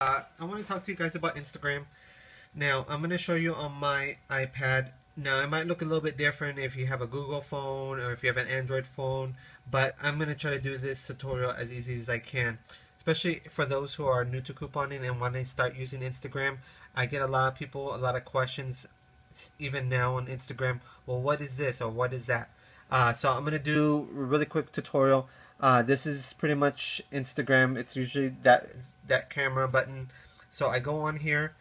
I want to talk to you guys about Instagram. Now, I'm going to show you on my iPad. Now, it might look a little bit different if you have a Google phone or if you have an Android phone, but I'm going to try to do this tutorial as easy as I can, especially for those who are new to couponing and want to start using Instagram. I get a lot of people, a lot of questions, even now on Instagram. Well, what is this or what is that? So I'm going to do a really quick tutorial. This is pretty much Instagram. It's usually that camera button. So I go on here.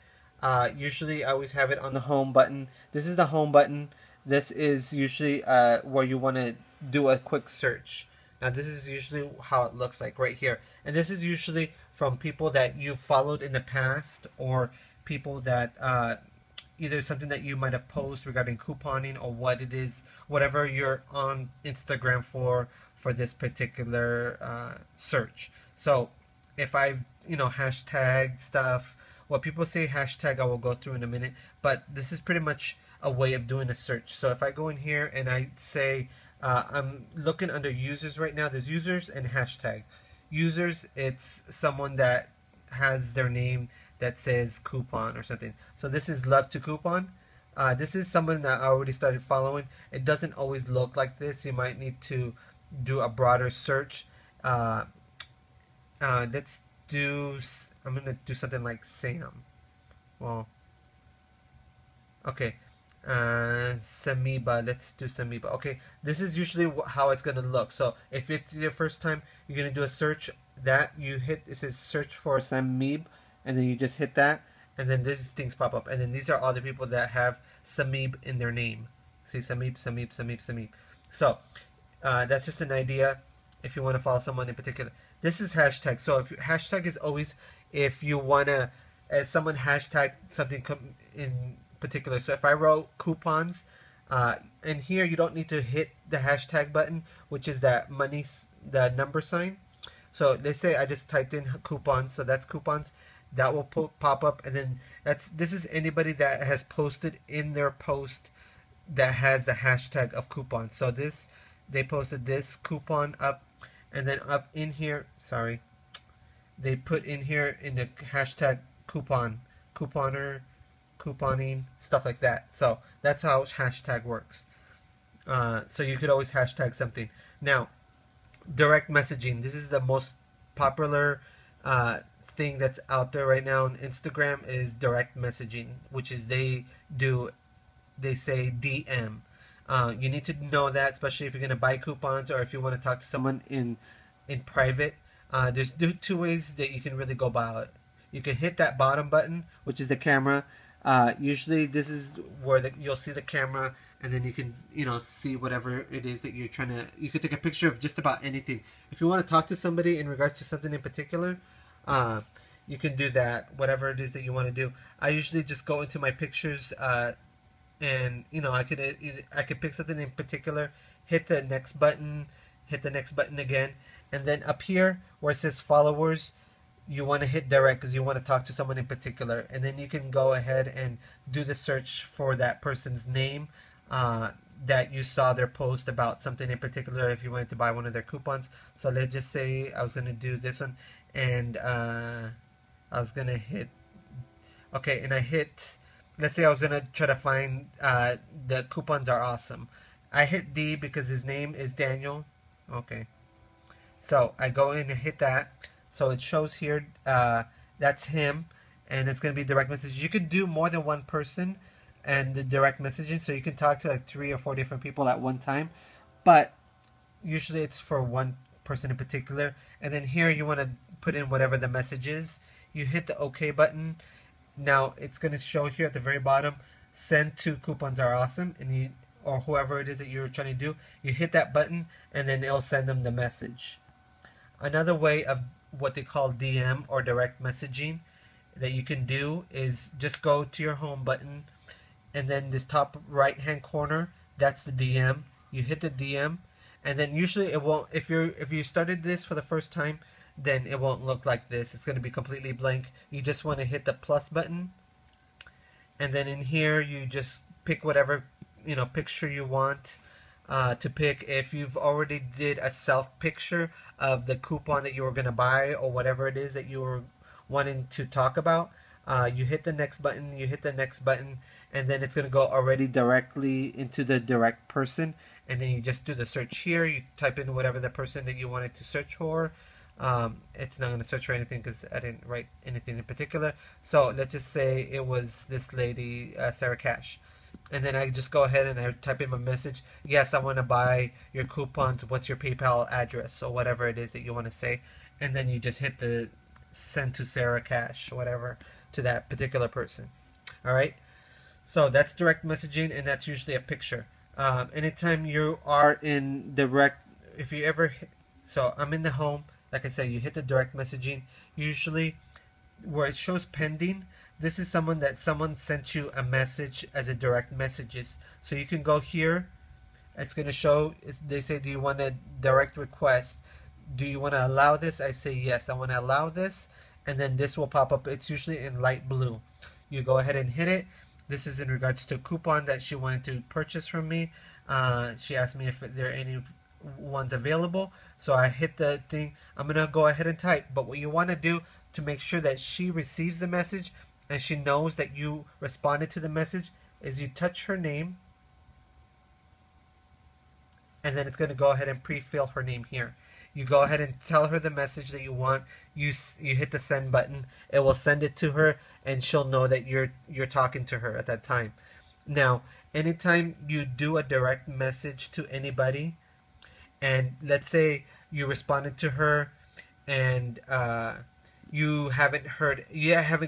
Usually I always have it on the home button. This is the home button. This is usually where you want to do a quick search. Now this is usually how it looks like right here. And this is usually from people that you followed in the past or people that either something that you might have posted regarding couponing or what it is, whatever you're on Instagram for this particular search. So if I've hashtag stuff, what people say hashtag I will go through in a minute, but this is pretty much a way of doing a search. So if I go in here and I say I'm looking under users right now, there's users and hashtag. Users, it's someone that has their name that says coupon or something. So this is love to coupon. This is someone that I already started following. It doesn't always look like this. You might need to do a broader search. Let's do. I'm gonna do something like Sam. Well, okay. Samiba. Let's do Samiba. Okay, this is usually how it's gonna look. So if it's your first time, you're gonna do a search. That you hit. It says search for Samib, and then you just hit that, and then these things pop up, and then these are all the people that have Samib in their name. See, Samib, Samib, Samib, Samib. So that's just an idea if you want to follow someone in particular. This is hashtag. So if hashtag is always if you wanna, if someone hashtag something in particular. So if I wrote coupons, in here you don't need to hit the hashtag button, which is that money, the number sign. So they say I just typed in coupons, so that's coupons. That will pop up, and then this is anybody that has posted in their post that has the hashtag of coupons. So they posted this coupon up, and then up in here, sorry, they put in here in the hashtag coupon, couponer, couponing, stuff like that. So that's how hashtag works. So you could always hashtag something. Now, direct messaging. This is the most popular thing that's out there right now on Instagram is direct messaging, which is they say DM. You need to know that, especially if you're going to buy coupons or if you want to talk to someone in private. There's two ways that you can really go about it. You can hit that bottom button, which is the camera. Usually this is where you'll see the camera, and then you can see whatever it is that you're trying to. You can take a picture of just about anything. If you want to talk to somebody in regards to something in particular, you can do that. Whatever it is that you want to do. I usually just go into my pictures, and I could pick something in particular, hit the next button, hit the next button again, and then up here where it says followers, you want to hit direct because you want to talk to someone in particular, and then you can go ahead and do the search for that person's name that you saw their post about something in particular if you wanted to buy one of their coupons. So let's just say I was going to do this one, and I was going to hit, okay, and I hit, let's say I was going to try to find the coupons are awesome. I hit D because his name is Daniel. Okay, so I go in and hit that. So it shows here that's him, and it's going to be direct message. You can do more than one person and the direct messaging, so you can talk to like 3 or 4 different people at one time, but usually it's for one person in particular. And then here you want to put in whatever the message is. You hit the OK button. Now it's going to show here at the very bottom, send to coupons are awesome, and or whoever it is that you're trying to do, you hit that button, and then it'll send them the message. Another way of what they call DM or direct messaging that you can do is just go to your home button, and then this top right hand corner, that's the DM. You hit the DM, and then usually it won't, if you started this for the first time, then it won't look like this. It's going to be completely blank. You just want to hit the plus button, and then in here you just pick whatever picture you want to pick. If you've already did a self picture of the coupon that you were going to buy or whatever it is that you wanting to talk about, you hit the next button, you hit the next button, and then it's going to go already directly into the direct person. And then you just do the search here. You type in whatever the person that you wanted to search for. It's not going to search for anything because I didn't write anything in particular. So let's just say it was this lady, Sarah Cash. And then I just go ahead and I type in my message. Yes, I want to buy your coupons. What's your PayPal address? Or whatever it is that you want to say. And then you just hit the send to Sarah Cash, whatever, to that particular person. All right. So that's direct messaging, and that's usually a picture. Anytime you are in direct, if you ever, so I'm in the home, like I said, you hit the direct messaging. Usually, where it shows pending, this is someone sent you a message as a direct messages. So you can go here. It's going to show. They say, do you want a direct request? Do you want to allow this? I say yes. I want to allow this, and then this will pop up. It's usually in light blue. You go ahead and hit it. This is in regards to a coupon that she wanted to purchase from me. She asked me if there are any ones available. So I hit the thing. I'm going to go ahead and type. But what you want to do to make sure that she receives the message and she knows that you responded to the message is you touch her name. And then it's going to go ahead and pre-fill her name here. You go ahead and tell her the message that you want. You hit the send button. It will send it to her, and she'll know that you're talking to her at that time. Now, anytime you do a direct message to anybody, and let's say you responded to her, and you haven't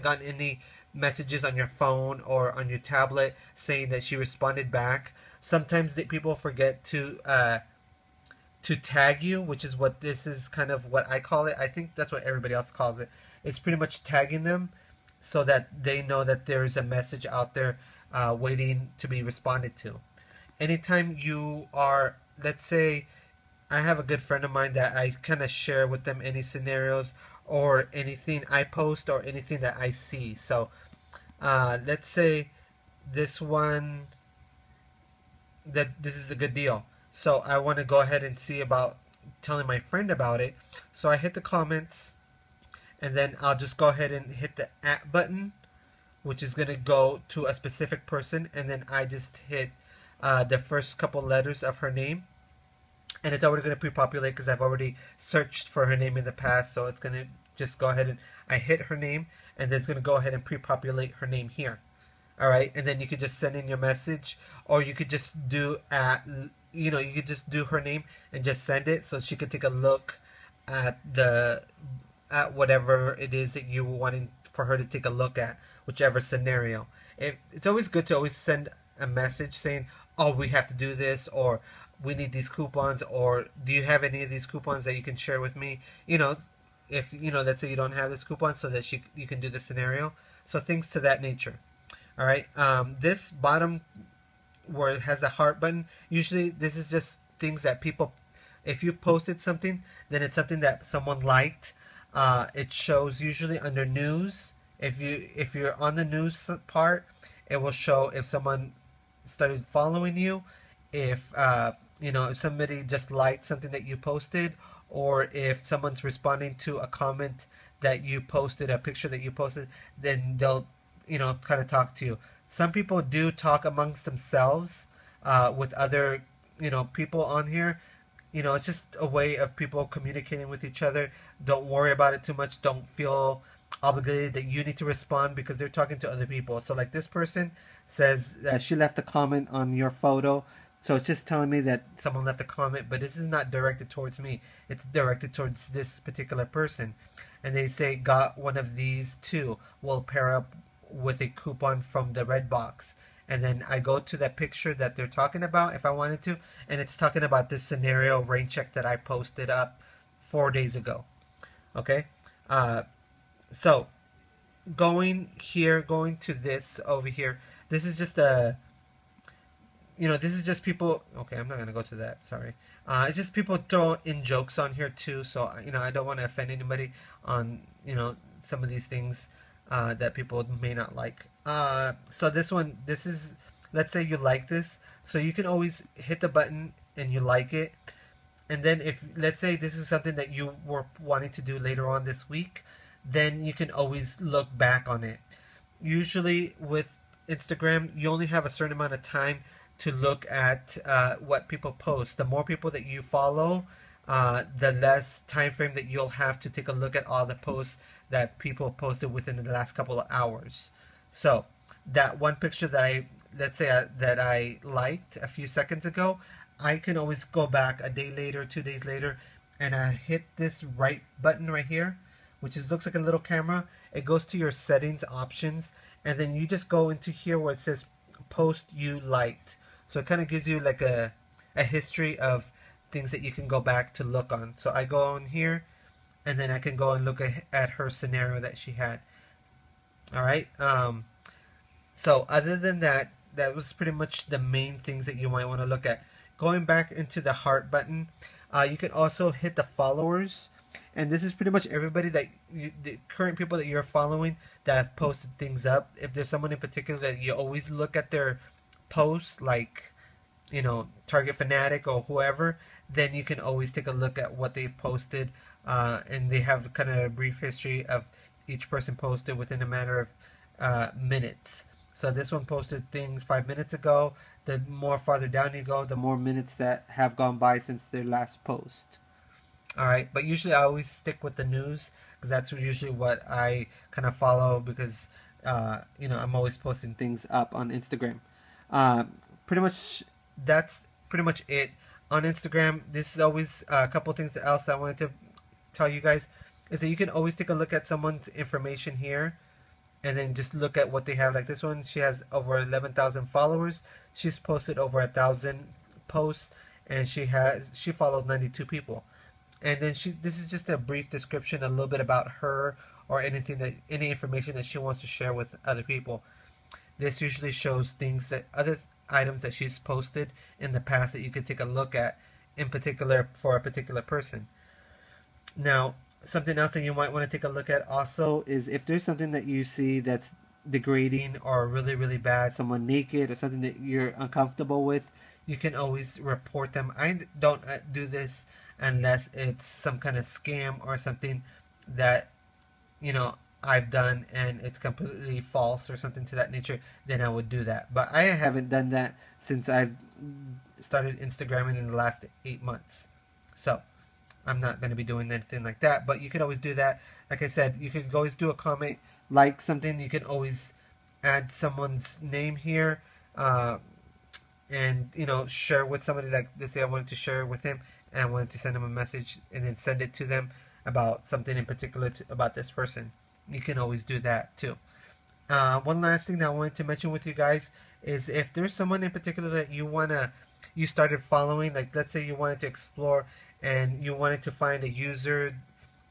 gotten any messages on your phone or on your tablet saying that she responded back. Sometimes people forget to tag you, which is what this is kind of what I call it. I think that's what everybody else calls it. It's pretty much tagging them so that they know that there is a message out there waiting to be responded to. Anytime you are, let's say, I have a good friend of mine that I kind of share with them any scenarios or anything I post or anything that I see. So let's say this one, that this is a good deal. So I want to go ahead and see about telling my friend about it. So I hit the comments, and then I'll just go ahead and hit the @ button, which is going to go to a specific person, and then I just hit the first couple letters of her name. And it's already going to pre-populate because I've already searched for her name in the past. So it's going to just go ahead and I hit her name, and then it's going to go ahead and pre-populate her name here. All right, and then you could just send in your message, or you could just do you could just do her name and just send it so she could take a look at whatever it is that you wanting for her to take a look at, whichever scenario. It's always good to always send a message saying, oh, we have to do this, or we need these coupons, or do you have any of these coupons that you can share with me? If let's say you don't have this coupon, so that you can do the scenario. So things to that nature. All right, this bottom where it has the heart button, usually this is just things that people, if you posted something, then it's something that someone liked. It shows usually under news. If you're on the news part, it will show if someone started following you, if if somebody just liked something that you posted, or if someone's responding to a comment that you posted, a picture that you posted, then they'll kind of talk to you. Some people do talk amongst themselves with other people on here. It's just a way of people communicating with each other. Don't worry about it too much. Don't feel obligated that you need to respond because they're talking to other people. So like this person says that she left a comment on your photo. So it's just telling me that someone left a comment, but this is not directed towards me. It's directed towards this particular person. And they say, got one of these too. We'll pair up with a coupon from the red box. And then I go to that picture that they're talking about if I wanted to, and it's talking about this scenario rain check that I posted up 4 days ago. Okay, so going to this over here, this is just this is just people. Okay, I'm not gonna go to that. Sorry. It's just people throw in jokes on here too. So I don't want to offend anybody on some of these things that people may not like. So this is, let's say you like this, so you can always hit the button and you like it, and then if let's say this is something that you were wanting to do later on this week, then you can always look back on it. Usually with Instagram, you only have a certain amount of time to look at what people post. The more people that you follow, the less time frame that you'll have to take a look at all the posts that people posted within the last couple of hours. So that one picture that let's say that I liked a few seconds ago, I can always go back a day later, 2 days later, and I hit this right button right here, which looks like a little camera. It goes to your settings options, and then you just go into here where it says post you liked. So it kind of gives you like a history of things that you can go back to look on. So I go on here, and then I can go and look at her scenario that she had. All right. So other than that, that was pretty much the main things that you might want to look at. Going back into the heart button, you can also hit the followers, and this is pretty much everybody that the current people that you're following that have posted things up. If there's someone in particular that you always look at their posts, like Target Fanatic or whoever, then you can always take a look at what they've posted, and they have kind of a brief history of each person posted within a matter of minutes. So this one posted things 5 minutes ago. The more farther down you go, the more minutes that have gone by since their last post. Alright, but usually I always stick with the news, because that's usually what I kind of follow, because I'm always posting things up on Instagram. Pretty much that's pretty much it on Instagram. This is always a couple things else I wanted to tell you guys, is that you can always take a look at someone's information here, and then just look at what they have. Like this one, she has over 11,000 followers. She's posted over 1,000 posts, and she follows 92 people. And then this is just a brief description, a little bit about her, or any information that she wants to share with other people. This usually shows other items that she's posted in the past that you could take a look at, in particular for a particular person. Now, something else that you might want to take a look at also is if there's something that you see that's degrading or really, really bad, someone naked or something that you're uncomfortable with, you can always report them. I don't do this unless it's some kind of scam or something that I've done and it's completely false or something to that nature. Then I would do that, but I haven't done that since I've started Instagramming in the last 8 months. So I'm not going to be doing anything like that, but you can always do that. Like I said, you can always do a comment, like something. You can always add someone's name here, and share with somebody. Like, let's say I wanted to share with him, and I wanted to send him a message, and then send it to them about something in particular about this person. You can always do that too. One last thing that I wanted to mention with you guys is if there's someone in particular that you started following, like let's say you wanted to explore and you wanted to find a user,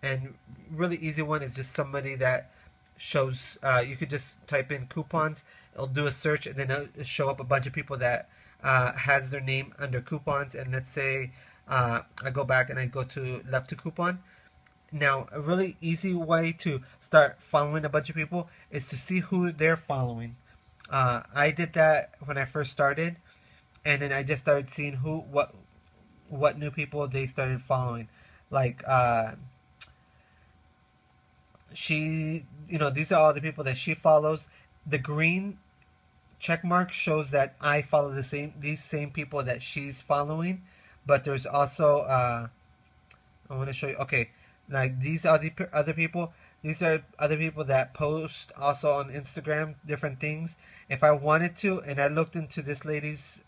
and really easy one is just somebody that shows, you could just type in coupons, it'll do a search, and then it'll show up a bunch of people that has their name under coupons. And let's say I go back and I go to left to coupon. Now, a really easy way to start following a bunch of people is to see who they're following. I did that when I first started, and then I just started seeing what new people they started following. Like these are all the people that she follows. The green check mark shows that I follow these same people that she's following. But there's also I want to show you. Okay, like these are the other people. These are other people that post also on Instagram different things. If I wanted to, and I looked into this lady's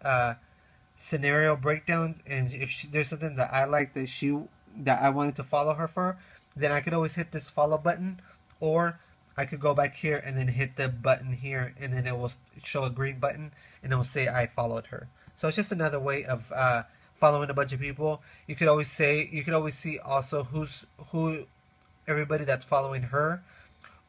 scenario breakdowns, and if there's something that I like that I wanted to follow her for, then I could always hit this follow button, or I could go back here and then hit the button here, and then it will show a green button and it will say I followed her. So it's just another way of following a bunch of people. You could always see also who everybody that's following her,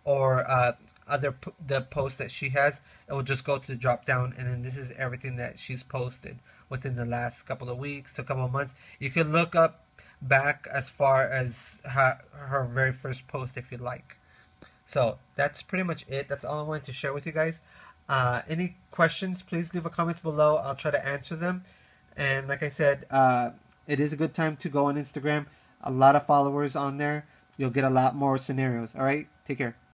or the posts that she has. It will just go to the drop down, and then this is everything that she's posted within the last couple of weeks to a couple of months. You can look up back as far as her very first post if you'd like. So that's pretty much it. That's all I wanted to share with you guys. Any questions, please leave a comments below. I'll try to answer them. And like I said, it is a good time to go on Instagram. A lot of followers on there. you'll get a lot more scenarios. All right, take care.